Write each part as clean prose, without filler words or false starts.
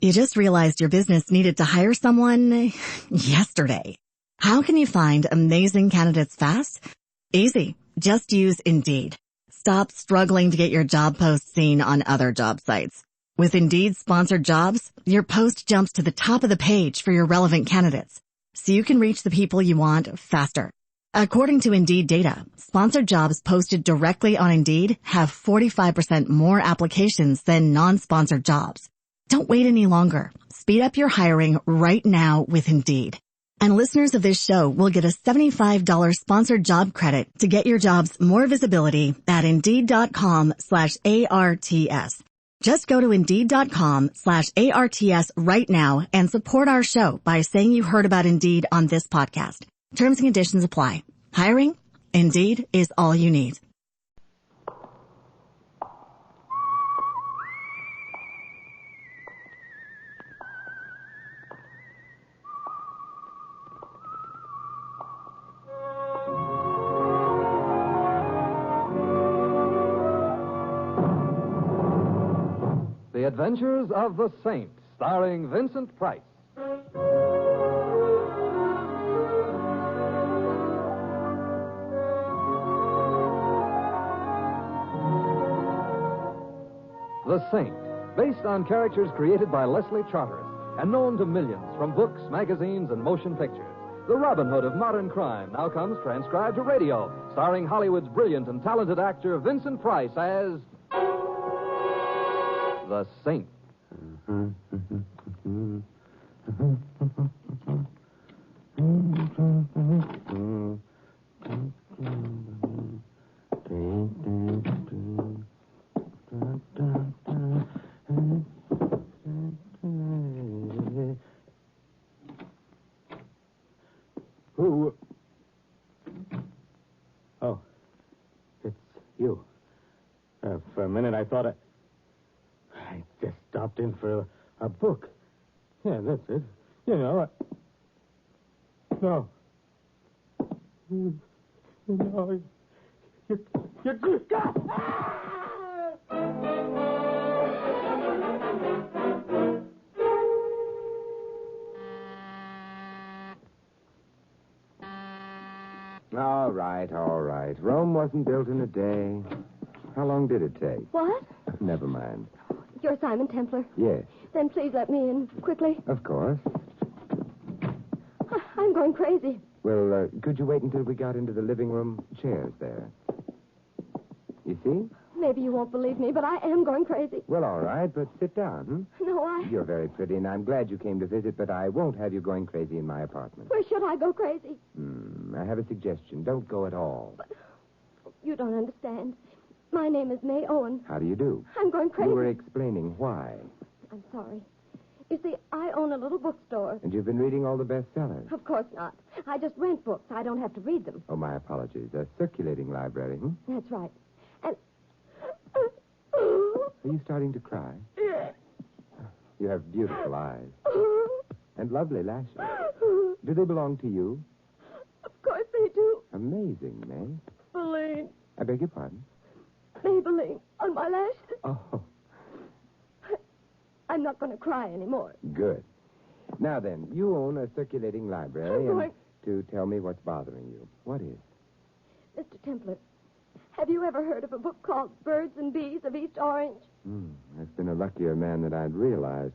You just realized your business needed to hire someone yesterday. How can you find amazing candidates fast? Easy. Just use Indeed. Stop struggling to get your job post seen on other job sites. With Indeed sponsored jobs, your post jumps to the top of the page for your relevant candidates, so you can reach the people you want faster. According to Indeed data, sponsored jobs posted directly on Indeed have 45% more applications than non-sponsored jobs. Don't wait any longer. Speed up your hiring right now with Indeed. And listeners of this show will get a $75 sponsored job credit to get your jobs more visibility at Indeed.com/ARTS. Just go to Indeed.com/ARTS right now and support our show by saying you heard about Indeed on this podcast. Terms and conditions apply. Hiring? Indeed is all you need. The Adventures of the Saint, starring Vincent Price. The Saint, based on characters created by Leslie Charteris and known to millions from books, magazines, and motion pictures. The Robin Hood of modern crime now comes transcribed to radio, starring Hollywood's brilliant and talented actor Vincent Price as The Saint. Who? Oh, it's you. For a minute, I thought I just stopped in for a book. Yeah, that's it. You know, No. No. You're good. All right. Rome wasn't built in a day. How long did it take? What? Never mind. You're Simon Templar? Yes. Then please let me in, quickly. Of course. I'm going crazy. Well, could you wait until we got into the living room? Chairs there. You see? Maybe you won't believe me, but I am going crazy. Well, all right, but sit down, No, You're very pretty, and I'm glad you came to visit, but I won't have you going crazy in my apartment. Where should I go crazy? I have a suggestion. Don't go at all. But you don't understand. My name is May Owen. How do you do? I'm going crazy. You were explaining why. I'm sorry. You see, I own a little bookstore. And you've been reading all the bestsellers. Of course not. I just rent books. I don't have to read them. Oh, my apologies. A circulating library, That's right. And... Are you starting to cry? You have beautiful eyes. And lovely lashes. Do they belong to you? Of course they do. Amazing, May. Maybelline. I beg your pardon? Maybelline on my lashes. Oh, I'm not going to cry anymore. good. Now then, you own a circulating library, I'm and to tell me what's bothering you. What is? Mr. Templar, have you ever heard of a book called Birds and Bees of East Orange? I've been a luckier man than I'd realized.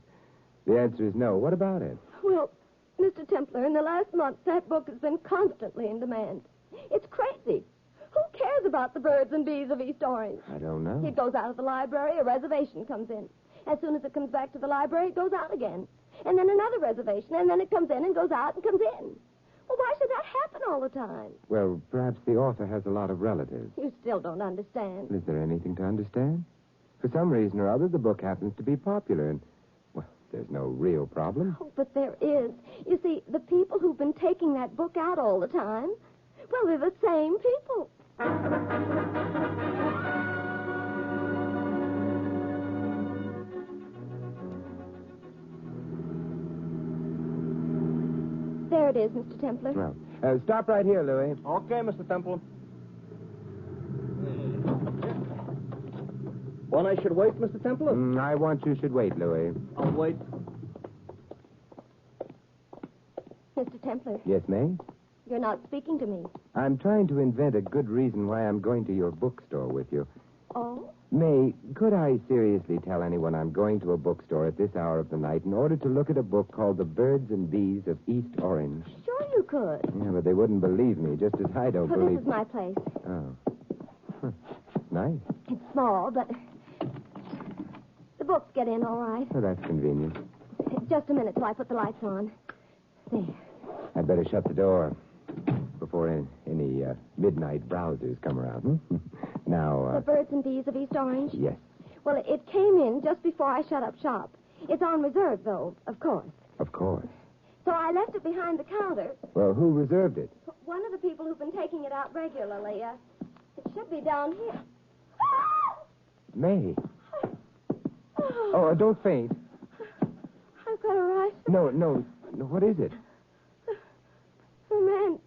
The answer is no. What about it? Well, Mr. Templar, in the last month, that book has been constantly in demand. It's crazy. Who cares about the birds and bees of East Orange? I don't know. It goes out of the library, a reservation comes in. As soon as it comes back to the library, it goes out again. And then another reservation, and then it comes in and goes out and comes in. Well, why should that happen all the time? Well, perhaps the author has a lot of relatives. You still don't understand. Is there anything to understand? For some reason or other, the book happens to be popular, and, well, there's no real problem. Oh, but there is. You see, the people who've been taking that book out all the time, well, they're the same people. There it is, Mr. Templar. Well, stop right here, Louis. Okay, Mr. Temple. One I should wait, Mr. Temple? I want you should wait, Louis. I'll wait. Mr. Templar, Yes, May? you're not speaking to me. I'm trying to invent a good reason why I'm going to your bookstore with you. Oh? May, could I seriously tell anyone I'm going to a bookstore at this hour of the night in order to look at a book called The Birds and Bees of East Orange? Sure you could. Yeah, but they wouldn't believe me, just as I don't Well, believe... this is my place. Oh. Huh. Nice. It's small, but the books get in all right. Well, that's convenient. Just a minute till I put the lights on. There. I'd better shut the door before any midnight browsers come around. Now, The Birds and Bees of East Orange? yes, Well, it came in just before I shut up shop. It's on reserve, though, of course. of course. So I left it behind the counter. Well, who reserved it? One of the people who've been taking it out regularly. It should be down here. May. Oh, don't faint. I've got a rush. No. What is it? A man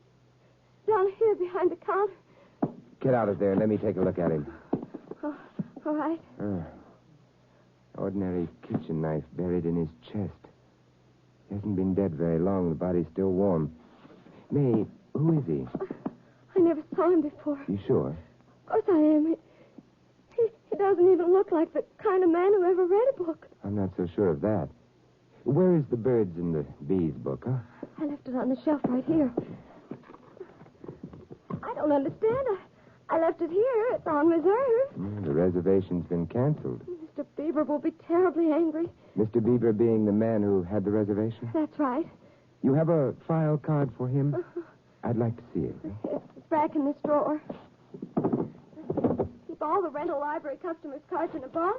down here behind the counter. Get out of there and let me take a look at him. Oh, all right. Ordinary kitchen knife buried in his chest. He hasn't been dead very long. The body's still warm. May, who is he? I never saw him before. You sure? Of course I am. He doesn't even look like the kind of man who ever read a book. I'm not so sure of that. Where is the Birds and the Bees book, huh? I left it on the shelf right here. I don't understand. I left it here. It's on reserve. The reservation's been canceled. Mr. Bieber will be terribly angry. Mr. Bieber being the man who had the reservation? That's right. You have a file card for him? I'd like to see it. It's back in this drawer. Keep all the rental library customers' cards in a box.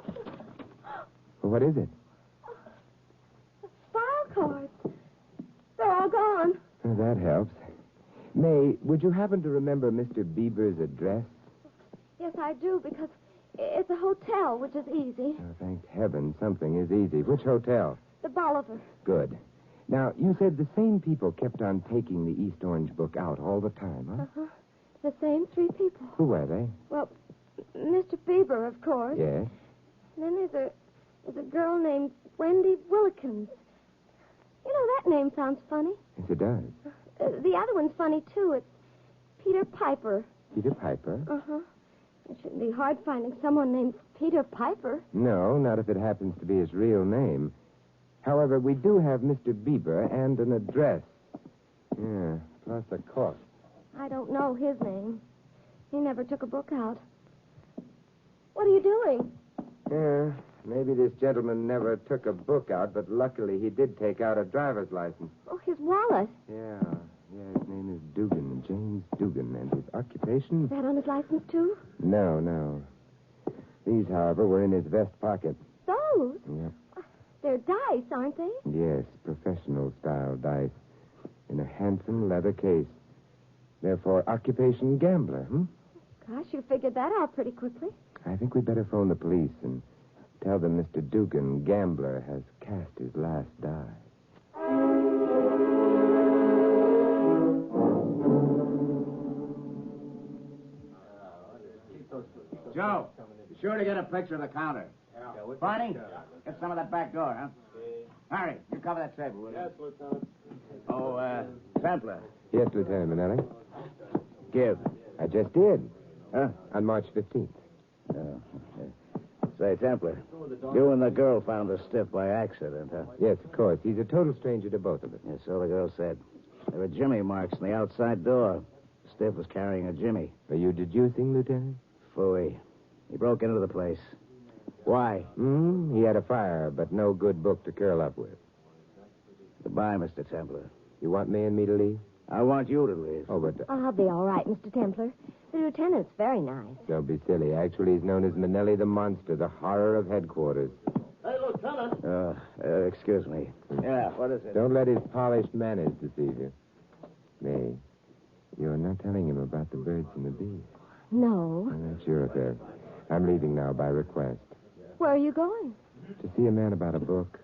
Well, what is it? File cards. They're all gone. Oh, that helps. May, would you happen to remember Mr. Bieber's address? Yes, I do, because it's a hotel, which is easy. Oh, thank heaven something is easy. Which hotel? The Bolivar. Good. Now, you said the same people kept on taking the East Orange book out all the time, huh? Uh-huh. The same three people. Who were they? Well, Mr. Bieber, of course. Yes. And then there's a girl named Wendy Willikins. You know, that name sounds funny. Yes, it does. The other one's funny, too. It's Peter Piper. Peter Piper? Uh-huh. It shouldn't be hard finding someone named Peter Piper. No, not if it happens to be his real name. However, we do have Mr. Bieber and an address. Yeah, plus a cost. I don't know his name. He never took a book out. What are you doing? Yeah, maybe this gentleman never took a book out, but luckily he did take out a driver's license. Oh, his wallet. Yeah, his name is Dugan, James Dugan, and his occupation? Is that on his license, too? No. These, however, were in his vest pocket. Those? Yep. They're dice, aren't they? Yes, professional-style dice. In a handsome leather case. Therefore, occupation gambler, Gosh, you figured that out pretty quickly. I think we'd better phone the police and tell them Mr. Dugan, gambler, has cast his last die. Joe, be sure to get a picture of the counter. Barney, get some of that back door, huh? Harry, you cover that table, will you? Yes, Lieutenant. Oh, Templar. Yes, Lieutenant Manelli. Give. I just did. Huh? On March 15th. Say, Templar, you and the girl found the stiff by accident, huh? Yes, of course. He's a total stranger to both of us. Yes, so the girl said. There were jimmy marks on the outside door. Stiff was carrying a jimmy. Are you deducing, Lieutenant? Phooey. He broke into the place. Why? He had a fire, but no good book to curl up with. Goodbye, Mr. Templar. You want me and me to leave? I want you to leave. Oh, but I'll be all right, Mr. Templar. The lieutenant's very nice. don't be silly. Actually, he's known as Manelli the Monster, the horror of headquarters. Hey, Lieutenant. Excuse me. Yeah, what is it? Don't let his polished manners deceive you. May, you're not telling him about the birds and the bees. No. Well, that's your affair. I'm leaving now by request. Where are you going? To see a man about a book.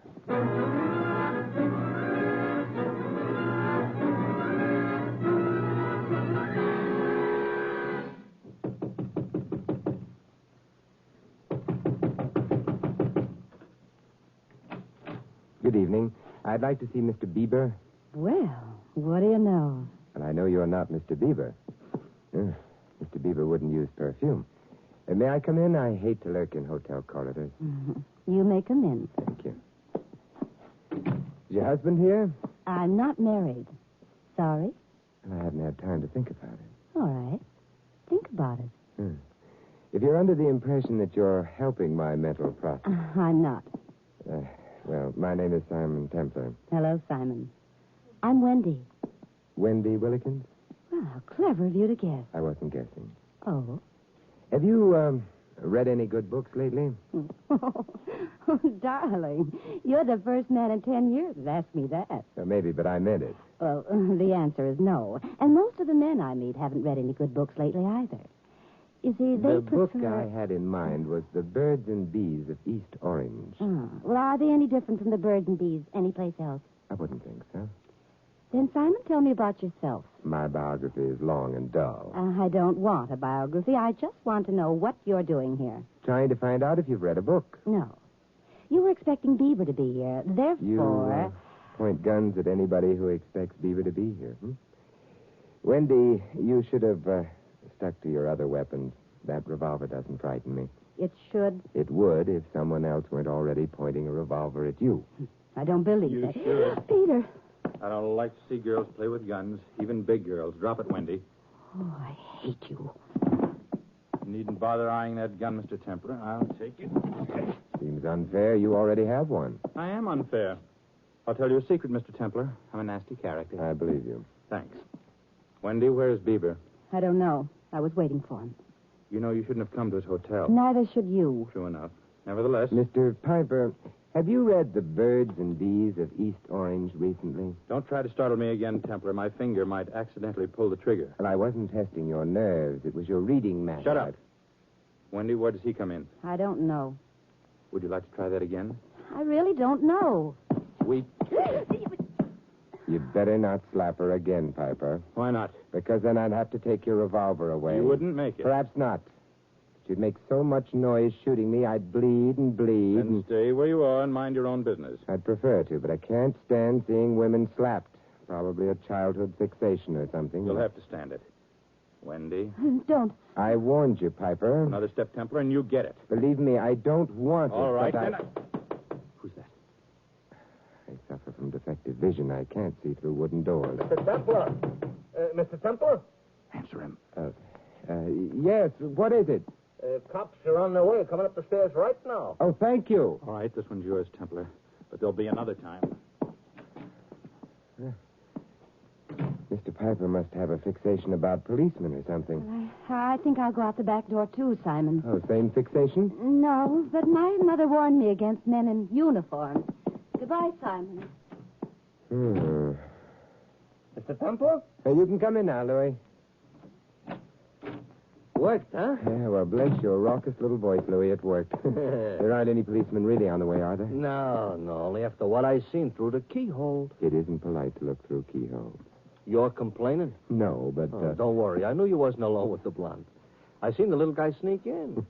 Good evening. I'd like to see Mr. Bieber. Well, What do you know? And I know you're not Mr. Bieber. Mr. Bieber wouldn't use perfume. May I come in? I hate to lurk in hotel corridors. You may come in. Thank you. Is your husband here? I'm not married. Sorry? I haven't had time to think about it. All right. Think about it. If you're under the impression that you're helping my mental process... I'm not. Well, my name is Simon Templar. Hello, Simon. I'm Wendy. Wendy Willikins? Well, clever of you to guess. I wasn't guessing. Oh? Have you, read any good books lately? Oh, darling, you're the first man in 10 years that asked me that. Maybe, but I meant it. Well, the answer is no. And most of the men I meet haven't read any good books lately either. You see, they The book prefer... I had in mind was The Birds and Bees of East Orange. Oh. Well, are they any different from the birds and bees anyplace else? I wouldn't think so. Then, Simon, tell me about yourself. My biography is long and dull. I don't want a biography. I just want to know what you're doing here. Trying to find out if you've read a book. No. You were expecting Bieber to be here. Therefore... You point guns at anybody who expects Beaver to be here. Wendy, you should have stuck to your other weapons. That revolver doesn't frighten me. It should. It would if someone else weren't already pointing a revolver at you. I don't believe You it. should. Peter. I don't like to see girls play with guns, even big girls. Drop it, Wendy. Oh, I hate you. Needn't bother eyeing that gun, Mr. Templar. I'll take it. Seems unfair. You already have one. I am unfair. I'll tell you a secret, Mr. Templar. I'm a nasty character. I believe you. Thanks. Wendy, where's Bieber? I don't know. I was waiting for him. You know you shouldn't have come to his hotel. Neither should you. True enough. Nevertheless... Mr. Piper, have you read The Birds and Bees of East Orange recently? Don't try to startle me again, Templar. My finger might accidentally pull the trigger. Well, I wasn't testing your nerves. It was your reading matter. Shut up. Wendy, where does he come in? I don't know. Would you like to try that again? I really don't know. Sweet. You'd better not slap her again, Piper. Why not? Because then I'd have to take your revolver away. You wouldn't make it. Perhaps not. You'd make so much noise shooting me, I'd bleed and bleed. Then stay where you are and mind your own business. I'd prefer to, but I can't stand seeing women slapped. Probably a childhood fixation or something. You'll have to stand it. Wendy, Don't. I warned you, Piper. another step, Templar, and you get it. Believe me, I don't want it. All right, but then. Who's that? I suffer from defective vision. I can't see through wooden doors. Mr. Templar. Mr. Templar? Answer him. Yes, what is it? Cops are on their way, coming up the stairs right now. Oh, thank you. All right, this one's yours, Templar. But there'll be another time. Mr. Piper must have a fixation about policemen or something. I think I'll go out the back door, too, Simon. Oh, same fixation? No, but my mother warned me against men in uniform. Goodbye, Simon. Hmm. Mr. Templar? Hey, you can come in now, Louis. Worked, huh? Yeah, well, bless your raucous little voice, Louis. It worked. There aren't any policemen really on the way, are there? No, only after what I seen through the keyhole. It isn't polite to look through keyholes. You're complaining? No, but... Don't worry. I knew you wasn't alone with the blonde. I seen the little guy sneak in.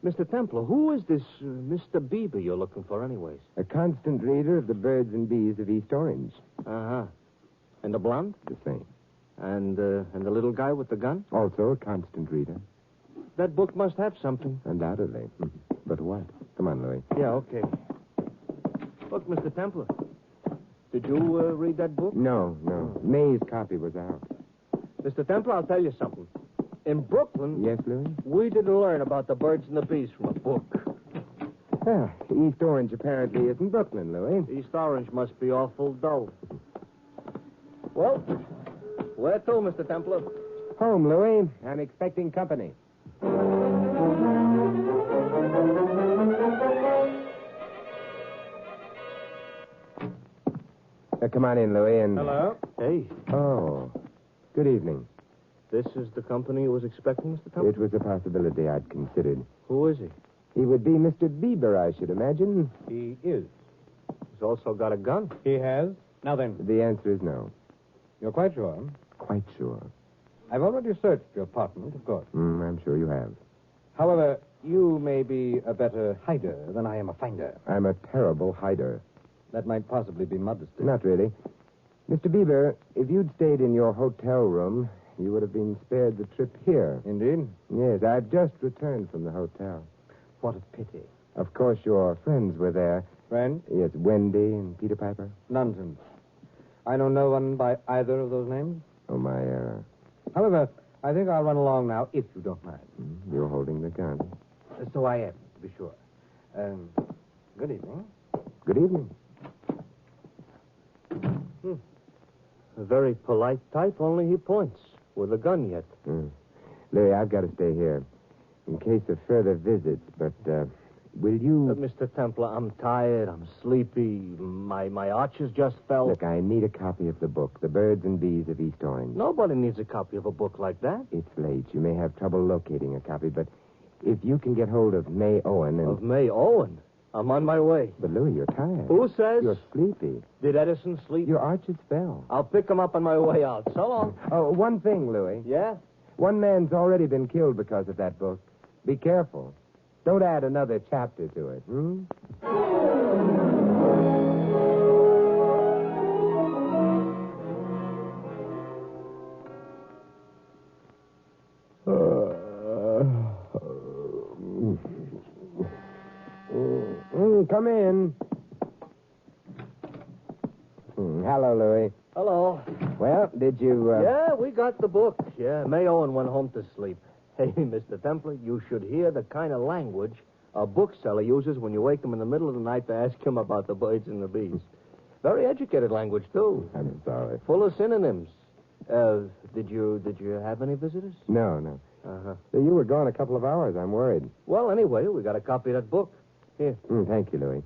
Mr. Templar, who is this Mr. Bieber you're looking for anyways? A constant reader of the Birds and Bees of East Orange. Uh-huh. And the blonde? The same. And the little guy with the gun? Also a constant reader. That book must have something. Undoubtedly. But what? Come on, Louis. Yeah, okay. Look, Mr. Templar. Did you read that book? No. May's copy was out. Mr. Templar, I'll tell you something. In Brooklyn, Yes, Louis? we didn't learn about the birds and the bees from a book. East Orange apparently isn't Brooklyn, Louis. East Orange must be awful dull. Well, where to, Mr. Templar? Home, Louis. I'm expecting company. Come on in, Louis, and... Hello? Hey, Oh. Good evening. this is the company you was expecting, Mr. Templar? It was a possibility I'd considered. Who is he? He would be Mr. Bieber, I should imagine. He is. He's also got a gun. He has? Now then, The answer is no. you're quite sure? Quite sure. I've already searched your apartment, of course. I'm sure you have. However, you may be a better hider than I am a finder. I'm a terrible hider. That might possibly be modesty. Not really. Mr. Bieber, if you'd stayed in your hotel room, you would have been spared the trip here. Indeed? Yes, I've just returned from the hotel. What a pity. Of course, your friends were there. Friend? Yes, Wendy and Peter Piper. Nonsense. I know no one by either of those names. Oh, my, However, I think I'll run along now, if you don't mind. you're holding the gun. So I am, to be sure. Good evening. Good evening. A very polite type, only he points. With a gun yet. Louis, I've got to stay here in case of further visits, but, will you... Mr. Templar, I'm tired. I'm sleepy. My arches just fell. Look, I need a copy of the book, The Birds and Bees of East Orange. Nobody needs a copy of a book like that. It's late. You may have trouble locating a copy, but if you can get hold of May Owen and... Of May Owen? I'm on my way. But, Louis, you're tired. Who says? You're sleepy. Did Edison sleep? Your arches fell. I'll pick him up on my way out. So long. Oh, one thing, Louis. Yeah? One man's already been killed because of that book. Be careful. Don't add another chapter to it, Come in. Hello, Louis. Hello. Well, did you... Yeah, we got the book. Yeah, May Owen went home to sleep. Hey, Mr. Templar, you should hear the kind of language a bookseller uses when you wake him in the middle of the night to ask him about the birds and the bees. Very educated language, too. I'm sorry. Full of synonyms. Did you have any visitors? No. Uh-huh. You were gone a couple of hours. I'm worried. Well, anyway, we got a copy of that book. Here. Thank you, Louis.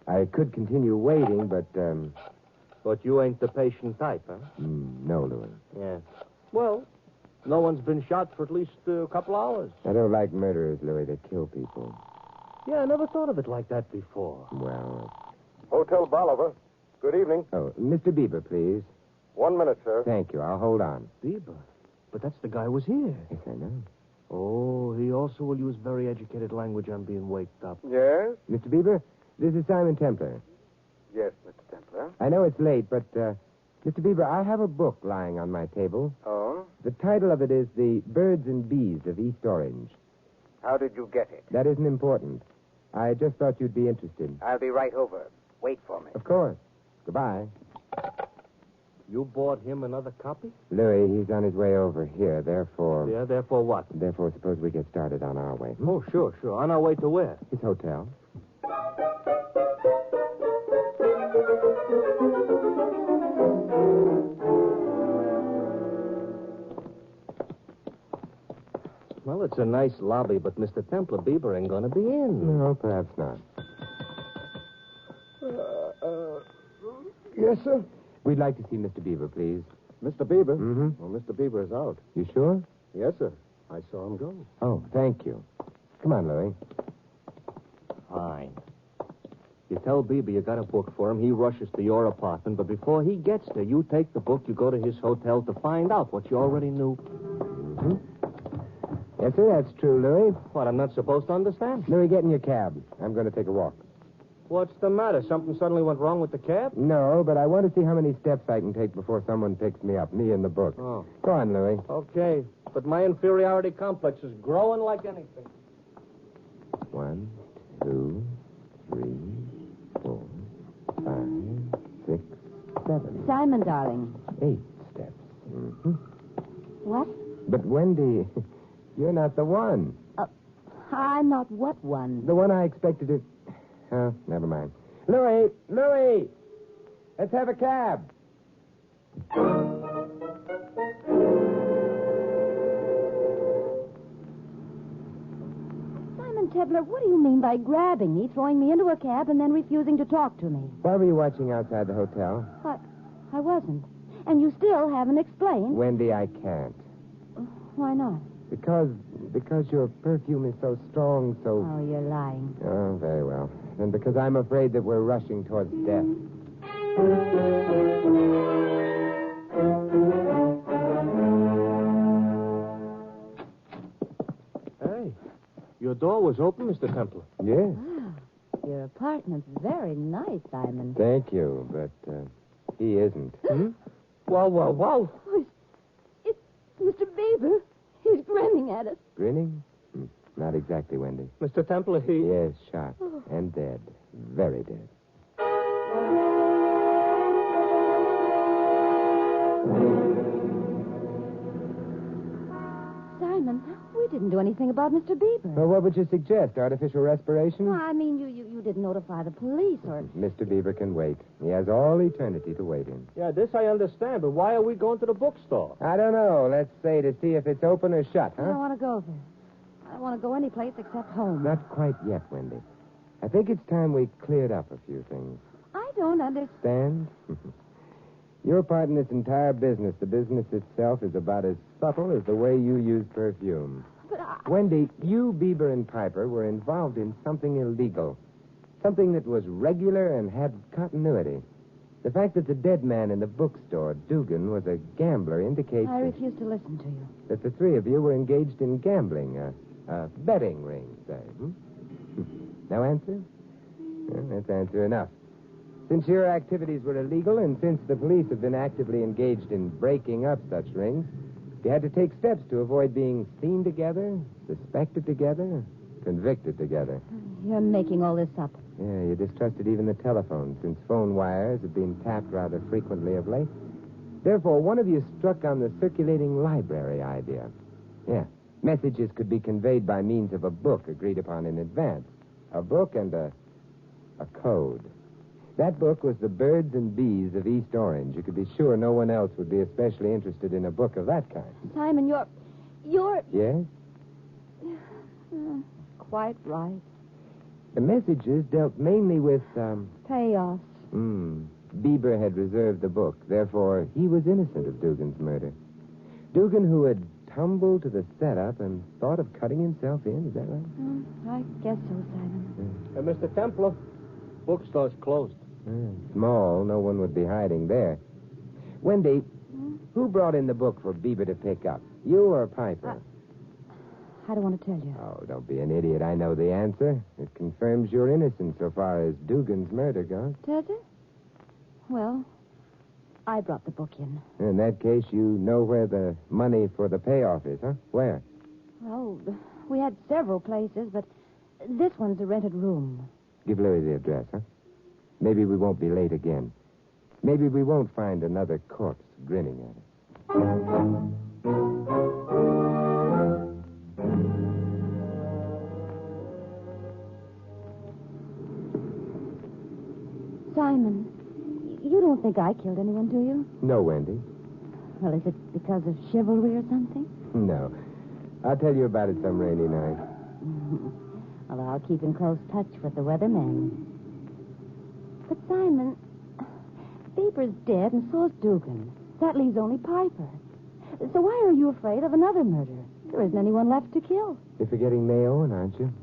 I could continue waiting, but, But you ain't the patient type, huh? no, Louis. Yeah. Well, no one's been shot for at least a couple hours. I don't like murderers, Louis. They kill people. Yeah, I never thought of it like that before. Well... Hotel Bolivar. Good evening. Oh, Mr. Bieber, please. 1 minute, sir. Thank you. I'll hold on. Bieber? But that's the guy who was here. Yes, I know. Oh, he also will use very educated language on being waked up. Yes? Mr. Bieber, this is Simon Templar. Yes, Mr. Templar. I know it's late, but, Mr. Bieber, I have a book lying on my table. Oh? The title of it is The Birds and Bees of East Orange. How did you get it? That isn't important. I just thought you'd be interested. I'll be right over. Wait for me. Of course. Goodbye. You bought him another copy? Louis, he's on his way over here, therefore... Yeah, therefore what? Therefore, suppose we get started on our way. Oh, sure. On our way to where? His hotel. Well, it's a nice lobby, but Mr. Templar Bieber ain't gonna be in. No, perhaps not. Yes, sir? We'd like to see Mr. Bieber, please. Mr. Bieber? Mm-hmm. Well, Mr. Bieber is out. You sure? Yes, sir. I saw him go. Oh, thank you. Come on, Louis. Fine. You tell Bieber you got a book for him, he rushes to your apartment, but before he gets there, you take the book, you go to his hotel to find out what you already knew. Yes, sir, that's true, Louis. What, I'm not supposed to understand? Louis, get in your cab. I'm going to take a walk. What's the matter? Something suddenly went wrong with the cab? No, but I want to see how many steps I can take before someone picks me up, me and the book. Oh. Go on, Louis. Okay, but my inferiority complex is growing like anything. 1, 2, 3, 4, 5, 6, 7. Simon, darling. 8 steps. Mm-hmm. What? But, Wendy, you're not the one. I'm not what one? The one I expected to... Oh, never mind. Louis! Let's have a cab. Simon Tebler, what do you mean by grabbing me, throwing me into a cab, and then refusing to talk to me? Why were you watching outside the hotel? I wasn't. And you still haven't explained. Wendy, I can't. Why not? Because your perfume is so strong, so... Oh, you're lying. Oh, very well. And because I'm afraid that we're rushing towards death. Hey, your door was open, Mr. Templar. Yes. Wow. Your apartment's very nice, Simon. Thank you, but He isn't. Wow. It's Mr. Beaver. He's grinning at us. Grinning? Not exactly, Wendy. Mr. Templar, he... Yes, shot. And dead. Very dead. Simon, we didn't do anything about Mr. Beaver. Well, what would you suggest? Artificial respiration? No, I mean, you didn't notify the police or... Mr. Beaver can wait. He has all eternity to wait in. Yeah, this I understand, but why are we going to the bookstore? I don't know. Let's say to see if it's open or shut, I don't huh? want to go there. I don't want to go any place except home. Not quite yet, Wendy. I think it's time we cleared up a few things. I don't understand. Stand? Your part in this entire business, the business itself, is about as subtle as the way you use perfume. But I... Wendy, you, Bieber, and Piper were involved in something illegal. Something that was regular and had continuity. The fact that the dead man in the bookstore, Dugan, was a gambler indicates I refuse to listen to you. that the three of you were engaged in gambling, a betting ring, say. No answer? Well, that's answer enough. Since your activities were illegal, and since the police have been actively engaged in breaking up such rings, you had to take steps to avoid being seen together, suspected together, convicted together. You're making all this up. Yeah, you distrusted even the telephone, since phone wires have been tapped rather frequently of late. Therefore, one of you struck on the circulating library idea. Yeah, messages could be conveyed by means of a book agreed upon in advance. A book and a code. That book was The Birds and Bees of East Orange. You could be sure no one else would be especially interested in a book of that kind. Simon, you're... Yes? Quite right. The messages dealt mainly with, Payoffs. Bieber had reserved the book. Therefore, he was innocent of Dugan's murder. Dugan, who had tumbled to the setup and thought of cutting himself in. Is that right? I guess so, Simon. Mr. Templar, bookstore's closed. Small. No one would be hiding there. Wendy, who brought in the book for Bieber to pick up? You or Piper? I don't want to tell you. Oh, don't be an idiot. I know the answer. It confirms your innocence so far as Dugan's murder goes. Does it? Well, I brought the book in. In that case, you know where the money for the payoff is, huh? Where? Well, we had several places, but this one's a rented room. Give Louis the address, huh? Maybe we won't be late again. Maybe we won't find another corpse grinning at us. Simon, you don't think I killed anyone, do you? No, Wendy. Well, is it because of chivalry or something? No. I'll tell you about it some rainy night. Well, I'll keep in close touch with the weatherman. But, Simon, Beaver's dead and so's Dugan. That leaves only Piper. So why are you afraid of another murder? There isn't anyone left to kill. You're forgetting May Owen, aren't you?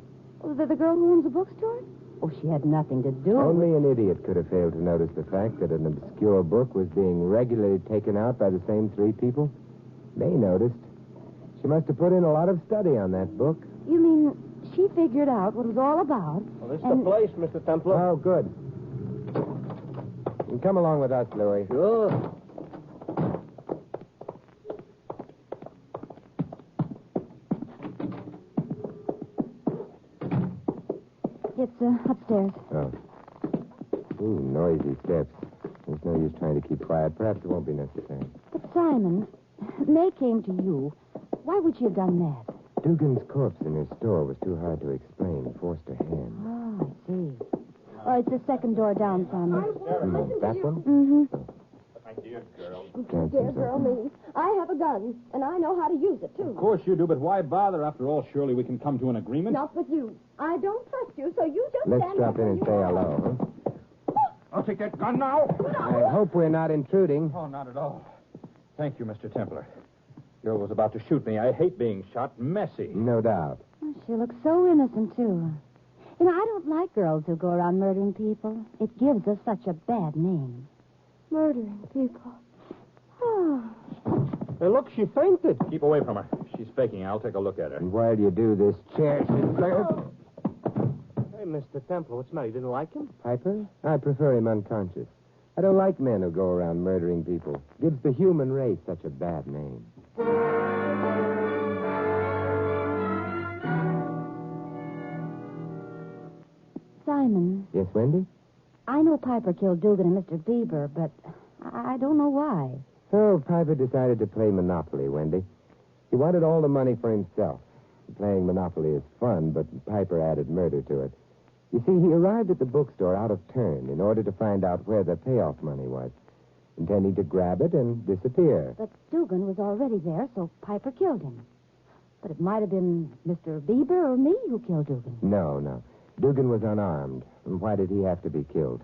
Was it the girl who owns the bookstore? Oh, she had nothing to do with... Only an idiot could have failed to notice the fact that an obscure book was being regularly taken out by the same three people. They noticed. She must have put in a lot of study on that book. You mean she figured out what it was all about? Well, this is the place, Mr. Templar. Oh, good. And come along with us, Louis. Sure. It's upstairs. Oh. Ooh, noisy steps. There's no use trying to keep quiet. Perhaps it won't be necessary. But, Simon, May came to you. Why would she have done that? Dugan's corpse in her store was too hard to explain. Forced her hand. Oh, I see. Oh, it's the second door down, Simon. That one? Mm-hmm. My dear girl. Dear girl, me. I have a gun, and I know how to use it, too. Of course you do, but why bother? After all, surely we can come to an agreement. Not with you. I don't trust you, so you just Let's stand drop up in where and you say are. hello, I'll take that gun now. huh? I hope we're not intruding. Oh, not at all. Thank you, Mr. Templar. Girl was about to shoot me. I hate being shot. Messy. No doubt. Oh, she looks so innocent, too. You know, I don't like girls who go around murdering people. It gives us such a bad name. Murdering people. Oh. Hey, look, she fainted. Keep away from her. She's faking. I'll take a look at her. And while you do, this chair should serve. Hey, Mr. Templar, what's the matter? You didn't like him? Piper? I prefer him unconscious. I don't like men who go around murdering people. Gives the human race such a bad name. Simon, Yes, Wendy? I know Piper killed Dugan and Mr. Bieber, but I don't know why. So Piper decided to play Monopoly, Wendy. He wanted all the money for himself. Playing Monopoly is fun, but Piper added murder to it. You see, he arrived at the bookstore out of turn in order to find out where the payoff money was, intending to grab it and disappear. But Dugan was already there, so Piper killed him. But it might have been Mr. Bieber or me who killed Dugan. No. Dugan was unarmed. And why did he have to be killed?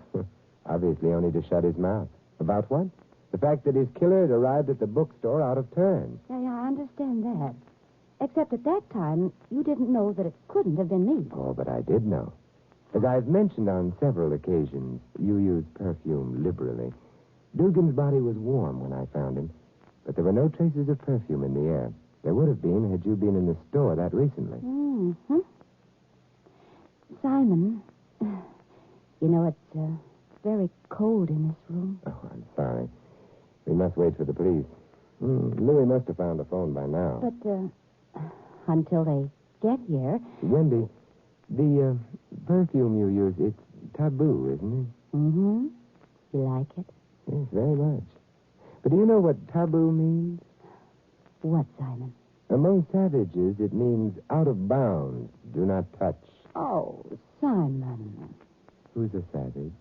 Obviously only to shut his mouth. About what? The fact that his killer had arrived at the bookstore out of turn. Yeah, I understand that. Except at that time, you didn't know that it couldn't have been me. Oh, but I did know. As I've mentioned on several occasions, you use perfume liberally. Dugan's body was warm when I found him, but there were no traces of perfume in the air. There would have been had you been in the store that recently. Mm-hmm. Simon, you know, it's very cold in this room. Oh, I'm sorry. We must wait for the police. Louis must have found a phone by now. But, until they get here... Wendy, the perfume you use, it's taboo, isn't it? Mm-hmm. You like it? Yes, very much. But do you know what taboo means? What, Simon? Among savages, it means out of bounds, do not touch. Oh, Simon. Who's a savage?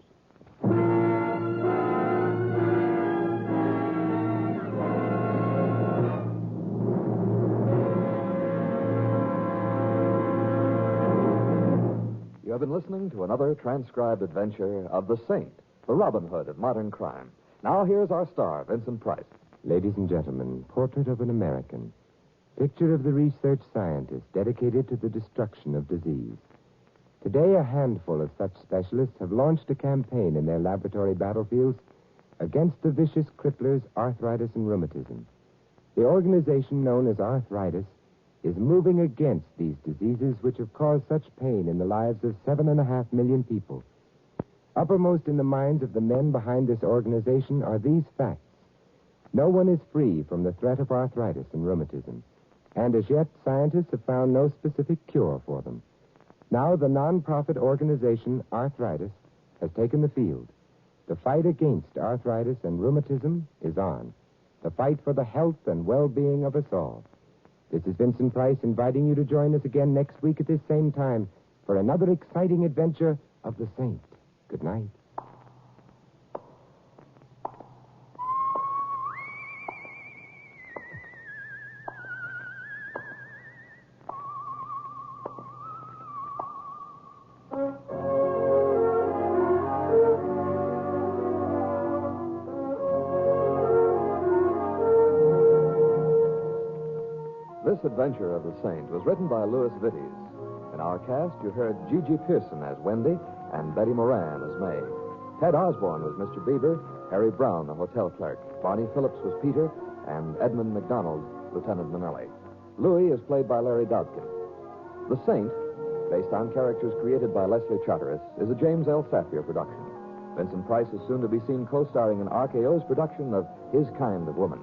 You have been listening to another transcribed adventure of the Saint, the Robin Hood of modern crime. Now here's our star, Vincent Price. Ladies and gentlemen, Portrait of an American. Picture of the research scientist dedicated to the destruction of disease. Today, a handful of such specialists have launched a campaign in their laboratory battlefields against the vicious cripplers, arthritis and rheumatism. The organization known as Arthritis is moving against these diseases which have caused such pain in the lives of 7.5 million people. Uppermost in the minds of the men behind this organization are these facts. No one is free from the threat of arthritis and rheumatism, and as yet, scientists have found no specific cure for them. Now, the non-profit organization Arthritis has taken the field. The fight against arthritis and rheumatism is on. The fight for the health and well-being of us all. This is Vincent Price inviting you to join us again next week at this same time for another exciting adventure of the Saint. Good night. This adventure of the Saint was written by Louis Vittes. In our cast, you heard Gigi Pearson as Wendy and Betty Moran as May. Ted Osborne was Mr. Bieber, Harry Brown, the hotel clerk. Barney Phillips was Peter, and Edmund McDonald, Lieutenant Manelli. Louis is played by Larry Dobkin. The Saint, based on characters created by Leslie Charteris, is a James L. Safier production. Vincent Price is soon to be seen co-starring in RKO's production of His Kind of Woman.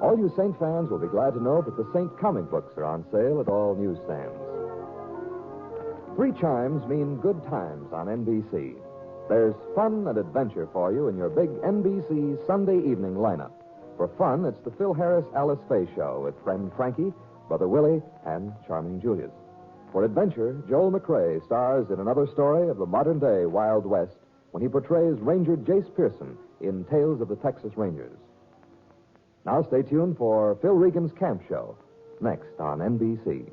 All you Saint fans will be glad to know that the Saint comic books are on sale at all newsstands. 3 chimes mean good times on NBC. There's fun and adventure for you in your big NBC Sunday evening lineup. For fun, it's the Phil Harris Alice Faye Show with friend Frankie, Brother Willie, and charming Julius. For adventure, Joel McRae stars in another story of the modern-day Wild West when he portrays Ranger Jace Pearson in Tales of the Texas Rangers. Now stay tuned for Phil Regan's Camp Show, next on NBC.